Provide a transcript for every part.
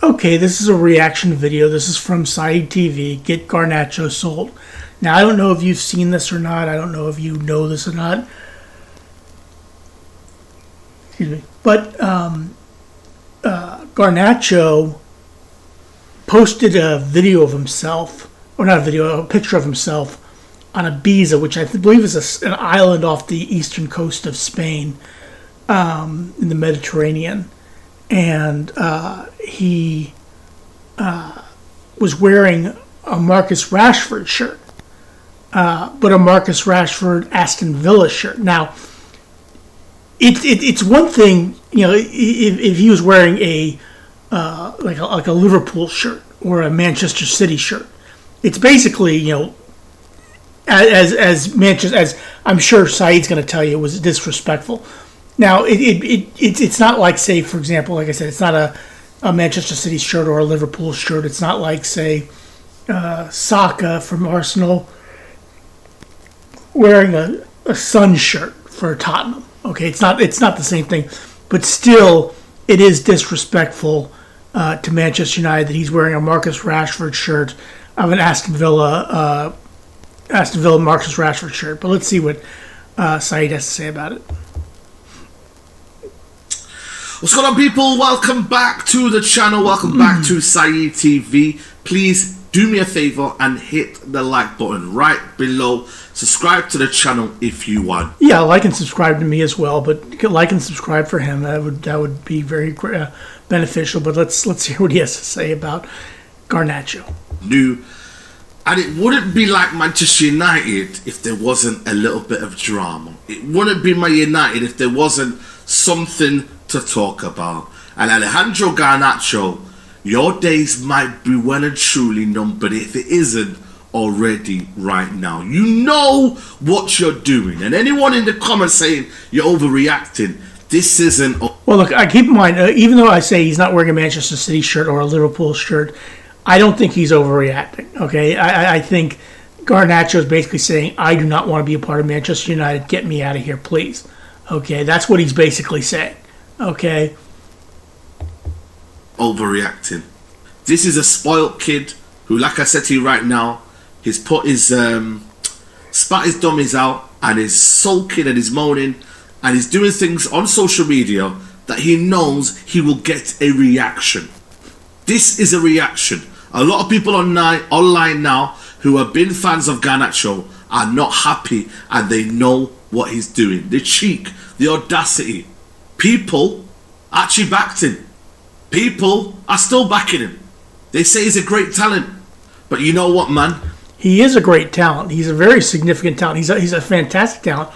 okay, this is a reaction video. This is from Saeed TV. Get Garnacho sold. Now, I don't know if you've seen this or not. I don't know if you know this or not. Excuse me. But Garnacho posted a video of himself, or not a video, a picture of himself on Ibiza, which I believe is an island off the eastern coast of Spain, in the Mediterranean. And he was wearing a Marcus Rashford shirt, but a Marcus Rashford Aston Villa shirt. Now, it's one thing, you know, if he was wearing a Liverpool shirt or a Manchester City shirt. It's basically, you know, as Manchester, as I'm sure Saeed's going to tell you, it was disrespectful. Now, it's not like, say, for example, like I said, it's not a Manchester City shirt or a Liverpool shirt. It's not like, say, Saka from Arsenal wearing a Sun shirt for Tottenham. Okay, it's not the same thing, but still, it is disrespectful to Manchester United that he's wearing a Marcus Rashford shirt of an Aston Villa Marcus Rashford shirt. But let's see what Saeed has to say about it. What's going on, people? Welcome back to the channel. Welcome back to Saeed TV. Please do me a favor and hit the like button right below. Subscribe to the channel if you want. Yeah, like and subscribe to me as well. But like and subscribe for him. That would be very beneficial. But let's hear what he has to say about Garnacho. New. And it wouldn't be like Manchester United if there wasn't a little bit of drama. It wouldn't be Man United if there wasn't something to talk about. And Alejandro Garnacho, your days might be well and truly numbered if it isn't already right now. You know what you're doing. And anyone in the comments saying you're overreacting, this isn't... Well, look, I keep in mind, even though I say he's not wearing a Manchester City shirt or a Liverpool shirt, I don't think he's overreacting, okay? I think Garnacho is basically saying, I do not want to be a part of Manchester United. Get me out of here, please. Okay, that's what he's basically saying, okay? Overreacting. This is a spoiled kid who, like I said to you right now, he's put his spat his dummies out and is sulking and is moaning and he's doing things on social media that he knows he will get a reaction. This is a reaction. A lot of people online now who have been fans of Garnacho are not happy and they know what he's doing. The cheek, the audacity. People actually backed him. People are still backing him. They say he's a great talent. But you know what, man? He is a great talent. He's a very significant talent. He's a fantastic talent.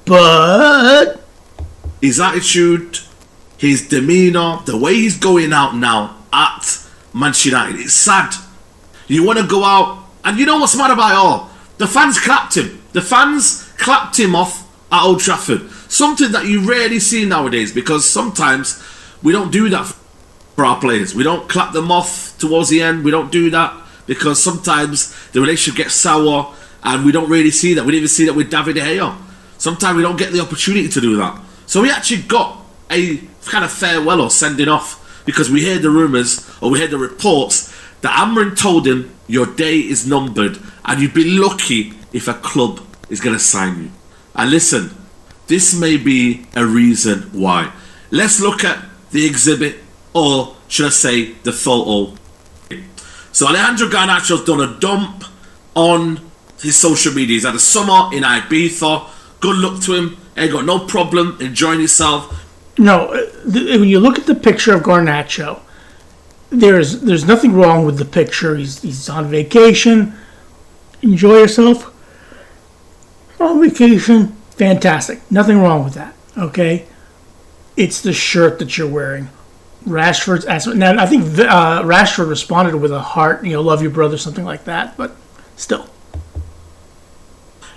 But his attitude, his demeanor, the way he's going out now at Manchester United, it's sad. You want to go out, and you know what's mad about it all? The fans clapped him. The fans clapped him off at Old Trafford. Something that you rarely see nowadays, because sometimes we don't do that for our players. We don't clap them off towards the end. We don't do that because sometimes the relationship gets sour and we don't really see that. We didn't even see that with David De Gea. Sometimes we don't get the opportunity to do that. So we actually got a kind of farewell or sending off because we heard the rumours or we heard the reports that Amrin told him your day is numbered and you'd be lucky if a club is going to sign you. And listen, this may be a reason why. Let's look at the exhibit, or should I say the photo. So Alejandro Garnacho's done a dump on his social media. He's had a summer in Ibiza. Good luck to him. Ain't got no problem enjoying himself. No, when you look at the picture of Garnacho, there's nothing wrong with the picture. He's on vacation. Enjoy yourself. On vacation. Fantastic. Nothing wrong with that. Okay? It's the shirt that you're wearing. Rashford's asked. Now, I think Rashford responded with a heart, love your brother, something like that, but still.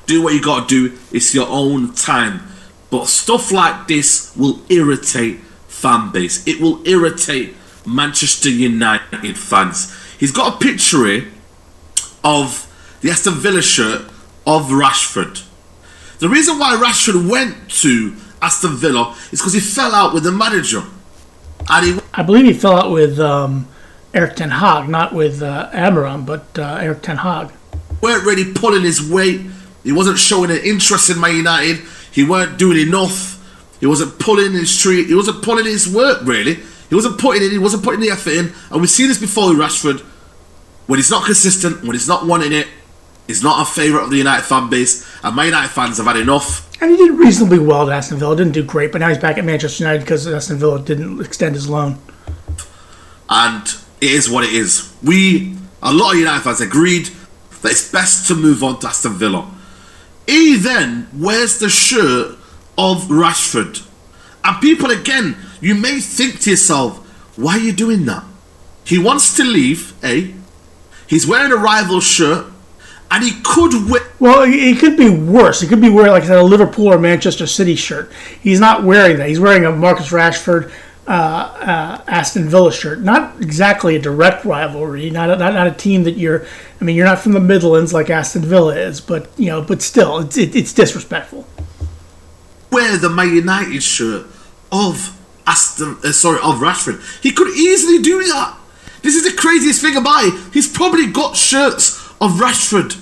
Do what you got to do. It's your own time. But stuff like this will irritate fan base. It will irritate Manchester United fans. He's got a picture here of the Aston Villa shirt of Rashford. The reason why Rashford went to Aston Villa is because he fell out with the manager. And I believe he fell out with Eric Ten Hag, not with Amaram, but Eric Ten Hag. Weren't really pulling his weight. He wasn't showing an interest in Man United. He weren't doing enough. He wasn't pulling his street. He wasn't pulling his work, really. He wasn't putting in. He wasn't putting the effort in. And we've seen this before with Rashford. When he's not consistent, when he's not wanting it, he's not a favourite of the United fan base. And Man United fans have had enough. And he did reasonably well at Aston Villa. Didn't do great, but now he's back at Manchester United because Aston Villa didn't extend his loan. And it is what it is. A lot of United fans agreed that it's best to move on to Aston Villa. He then wears the shirt of Rashford. And people, again, you may think to yourself, why are you doing that? He wants to leave, eh? He's wearing a rival shirt, and he could wear... Well, it could be worse. It could be wearing, like I said, a Liverpool or Manchester City shirt. He's not wearing that. He's wearing a Marcus Rashford Aston Villa shirt. Not exactly a direct rivalry. Not a team that you're... I mean, you're not from the Midlands like Aston Villa is, but still, it's disrespectful. Wear the Man United shirt of Rashford. He could easily do that. This is the craziest thing about it. He's probably got shirts of Rashford,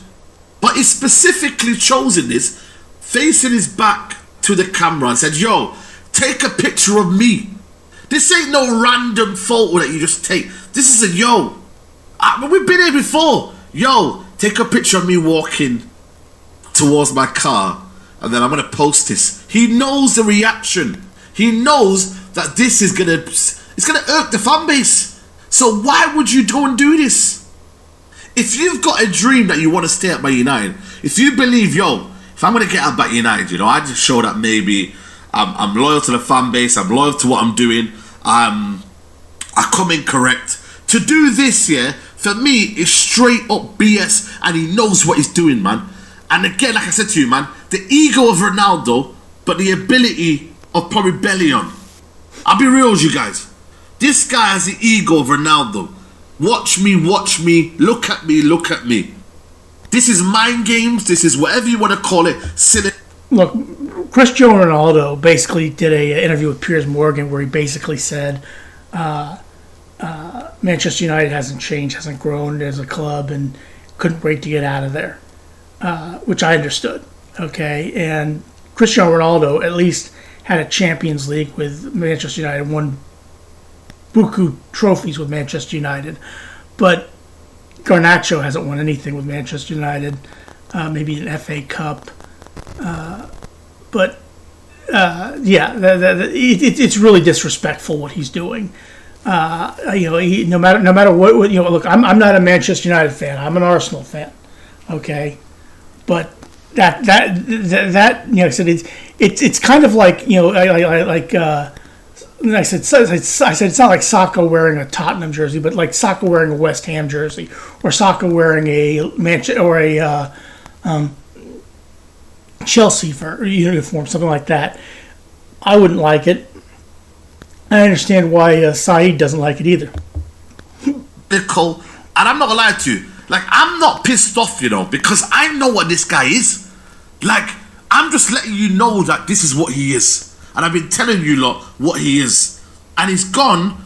but he's specifically chosen this, facing his back to the camera and said, yo, take a picture of me. This ain't no random photo that you just take. This is a yo. We've been here before. Yo, take a picture of me walking towards my car, and then I'm going to post this. He knows the reaction. He knows that this is going to irk the fan base. So why would you go and do this? If you've got a dream that you want to stay at Man United, if you believe, yo, if I'm going to get at Man United, I just show that maybe I'm loyal to the fan base, I'm loyal to what I'm doing, I come in correct. To do this, yeah, for me, is straight up BS, and he knows what he's doing, man. And again, like I said to you, man, the ego of Ronaldo, but the ability of probably Bellion. I'll be real with you guys. This guy has the ego of Ronaldo. Watch me, look at me. This is mind games, this is whatever you want to call it, silly. Look, Cristiano Ronaldo basically did an interview with Piers Morgan where he basically said Manchester United hasn't changed, hasn't grown as a club, and couldn't wait to get out of there, which I understood, okay? And Cristiano Ronaldo at least had a Champions League with Manchester United, won buku trophies with Manchester United, but Garnacho hasn't won anything with Manchester United, maybe an FA Cup, it's really disrespectful what he's doing. No matter what, look, I'm not a Manchester United fan, I'm an Arsenal fan, okay, but that I said it's kind of like I said it's not like Saka wearing a Tottenham jersey, but like Saka wearing a West Ham jersey, or Saka wearing a Chelsea for uniform, something like that. I wouldn't like it. I understand why Saeed doesn't like it either. Cole, and I'm not gonna lie to you. Like, I'm not pissed off, because I know what this guy is. Like, I'm just letting you know that this is what he is. And I've been telling you lot what he is. And he's got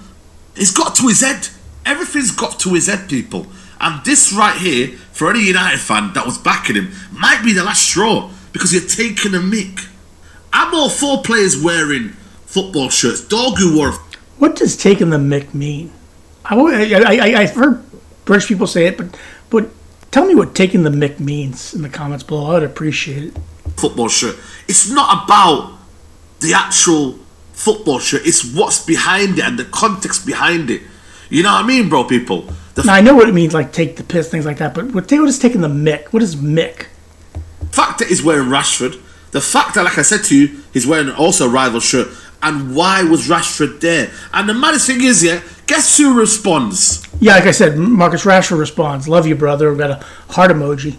to his head. Everything's got to his head, people. And this right here, for any United fan that was backing him, might be the last straw, because you're taking a mick. I'm all for players wearing football shirts. Dorgu wore... What does taking the mick mean? I've heard British people say it, but tell me what taking the mick means in the comments below. I'd appreciate it. Football shirt. It's not about the actual football shirt, it's what's behind it and the context behind it. You know what I mean, bro, people? Now, I know what it means, like take the piss, things like that, but what is taking the mick? What is mick? The fact that he's wearing Rashford, the fact that, like I said to you, he's wearing also a rival shirt, and why was Rashford there? And the maddest thing is, guess who responds? Yeah, like I said, Marcus Rashford responds, love you, brother. We've got a heart emoji.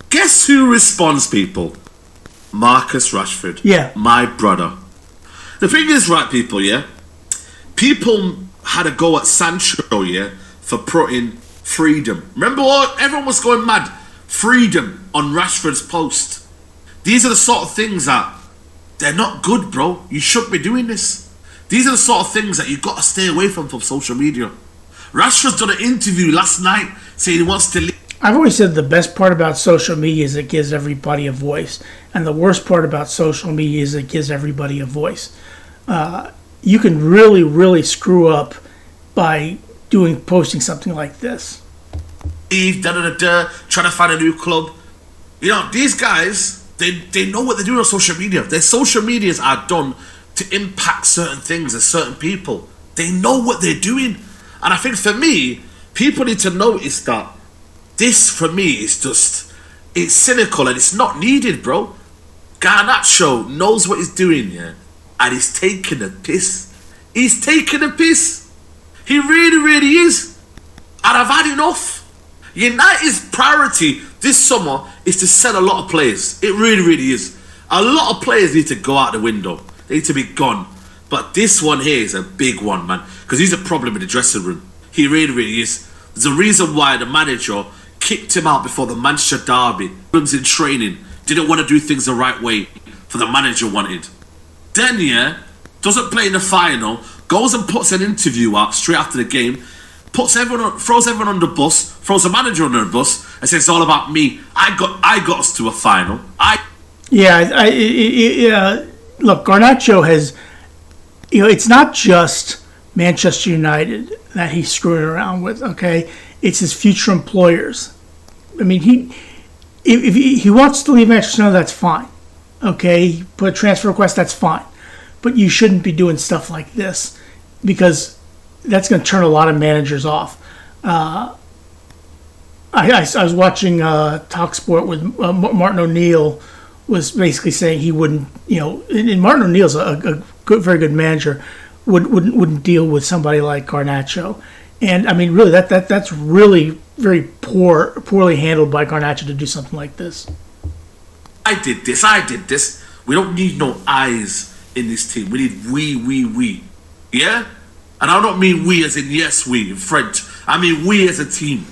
Guess who responds, people? Marcus Rashford. Yeah. My brother. The thing is, right, people, people had a go at Sancho, for putting freedom. Remember what? Everyone was going mad. Freedom on Rashford's post. These are the sort of things that, they're not good, bro. You shouldn't be doing this. These are the sort of things that you've got to stay away from social media. Rashford's done an interview last night saying he wants to leave. I've always said the best part about social media is it gives everybody a voice, and the worst part about social media is it gives everybody a voice. You can really, really screw up by posting something like this. Trying to find a new club. You know, these guys, they know what they're doing on social media. Their social medias are done to impact certain things and certain people. They know what they're doing. And I think for me, people need to notice that this, for me, is just, it's cynical and it's not needed, bro. Garnacho knows what he's doing, yeah, and he's taking a piss. He's taking a piss. He really, really is. And I've had enough. United's priority this summer is to sell a lot of players. It really, really is. A lot of players need to go out the window. They need to be gone. But this one here is a big one, man. Because he's a problem in the dressing room. He really, really is. There's a reason why the manager kicked him out before the Manchester derby. Problems in training. Didn't want to do things the right way for the manager wanted. Then, yeah, doesn't play in the final. Goes and puts an interview out straight after the game. Throws everyone on the bus. Throws the manager under the bus. And says it's all about me. I got us to a final. Look, Garnacho has, it's not just Manchester United that he's screwing around with, okay? It's his future employers. I mean, if he wants to leave Manchester United, that's fine, okay? He put a transfer request, that's fine. But you shouldn't be doing stuff like this because that's going to turn a lot of managers off. I was watching TalkSport with Martin O'Neill was basically saying he wouldn't, and Martin O'Neill's a very good manager, wouldn't deal with somebody like Garnacho. And I mean, really, that's really very poorly handled by Garnacho to do something like this. I did this. We don't need no eyes in this team. We need we. Yeah? And I don't mean we as in yes, we in French. I mean we as a team.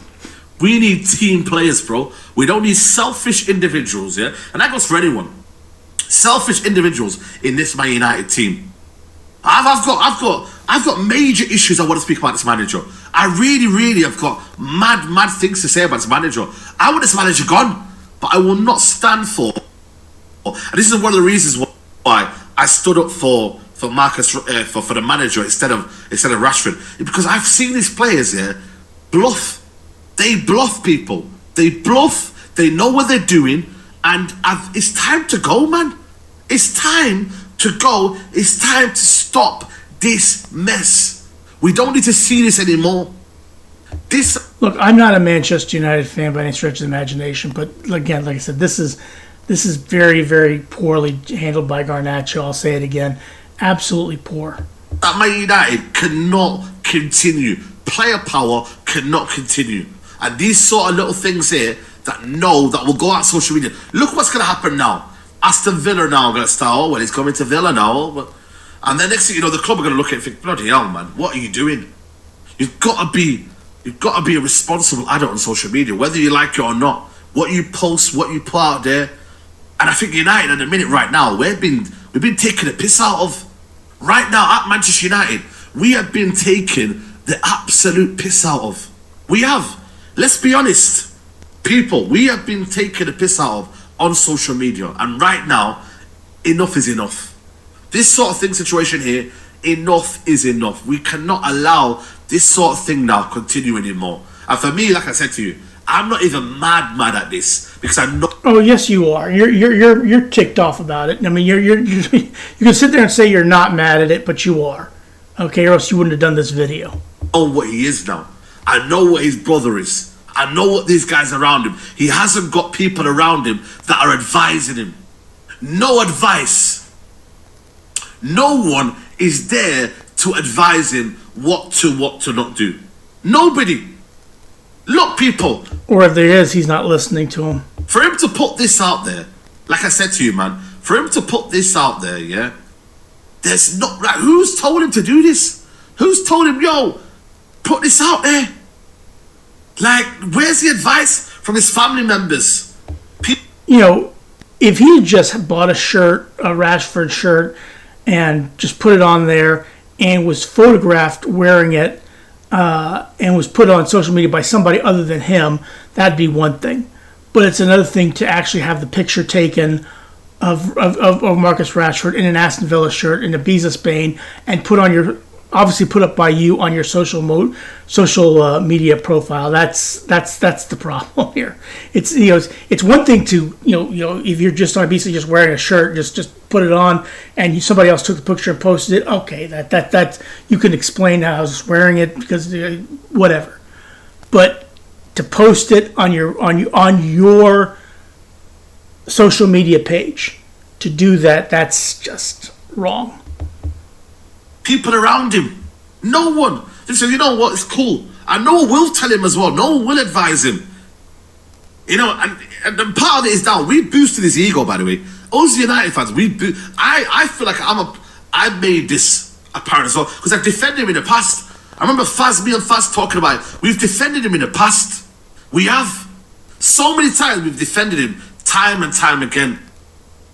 We need team players, bro. We don't need selfish individuals, yeah? And that goes for anyone. Selfish individuals in this Man United team. I've got major issues I want to speak about this manager. I really have got mad things to say about this manager. I want this manager gone, but I will not stand for. And this is one of the reasons why I stood up for Marcus for the manager instead of Rashford, because I've seen these players here bluff. They bluff people. They bluff. They know what they're doing, and it's time to go, man. It's time to go. It's time to stop this mess. We don't need to see this anymore. Look, I'm not a Manchester United fan by any stretch of the imagination, but again, like I said, this is very, very poorly handled by Garnacho. I'll say it again. Absolutely poor. That Man United cannot continue. Player power cannot continue. And these sort of little things here that will go out social media. Look what's going to happen now. Aston Villa now are going to start, he's coming to Villa now. And then next thing you know, the club are going to look at it and think, bloody hell, man, what are you doing? You've got to be a responsible adult on social media, whether you like it or not. What you post, what you put out there. And I think United at the minute right now, we've been taking the piss out of. Right now at Manchester United, we have been taking the absolute piss out of. We have. Let's be honest, people. We have been taking the piss out of on social media, and right now, enough is enough. This sort of situation here, enough is enough. We cannot allow this sort of thing now continue anymore. And for me, like I said to you, I'm not even mad at this because I know. Oh yes, you are. You're ticked off about it. I mean, you can sit there and say you're not mad at it, but you are. Okay, or else you wouldn't have done this video. I know what he is now. I know what his brother is. I know what these guys around him. He hasn't got people around him that are advising him. No advice. No one is there to advise him what to not do. Nobody. Look, people. Or if there is, he's not listening to him. For him to put this out there, like I said to you, man, for him to put this out there, yeah, there's not, like, who's told him to do this? Who's told him, yo, put this out there? Like, where's the advice from his family members? If he just bought a Rashford shirt, and just put it on there and was photographed wearing it, and was put on social media by somebody other than him, that'd be one thing. But it's another thing to actually have the picture taken of Marcus Rashford in an Aston Villa shirt in Ibiza, Spain, and put up by you on your social media profile. That's the problem here. It's it's one thing to if you're just on Ibiza just wearing a shirt, just put it on, and somebody else took the picture and posted it. Okay, that you can explain how I was wearing it because whatever. But to post it on your social media page, to do that's just wrong. People around him, no one. They say, you know what, it's cool. And no one will tell him as well. No one will advise him. And part of it is down. We boosted his ego, by the way. Us United fans, I feel like I made this apparent as well because I've defended him in the past. I remember me and Faz talking about it. We've defended him in the past. We have. So many times we've defended him time and time again.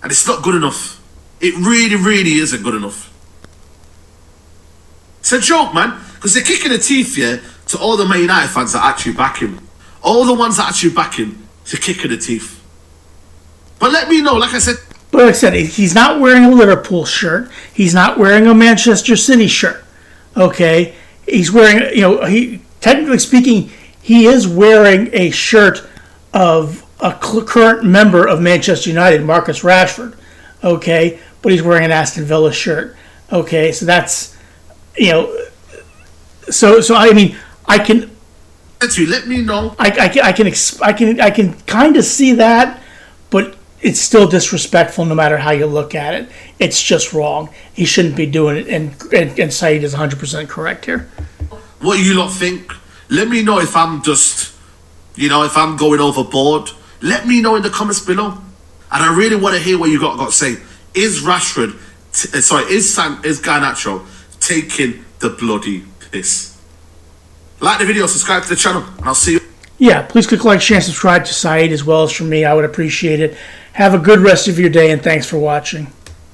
And it's not good enough. It really, really isn't good enough. It's a joke, man. Because they're kicking the teeth, to all the Man United fans that actually back him. All the ones that actually back him, they're kicking the teeth. But let me know, like I said... But like I said, he's not wearing a Liverpool shirt. He's not wearing a Manchester City shirt. Okay? He's wearing, technically speaking, he is wearing a shirt of a current member of Manchester United, Marcus Rashford. Okay? But he's wearing an Aston Villa shirt. Okay? So that's... So I mean, I can. Let me know. I can kind of see that, but it's still disrespectful no matter how you look at it. It's just wrong. He shouldn't be doing it, and Saeed is 100% correct here. What do you lot think? Let me know if I'm just, if I'm going overboard. Let me know in the comments below, and I really want to hear what you got to say. Is Rashford? Is Garnacho taking the bloody piss? Like the video, subscribe to the channel, and I'll see you. Yeah, please click like, share, and subscribe to Saeed as well as for me. I would appreciate it. Have a good rest of your day, and thanks for watching.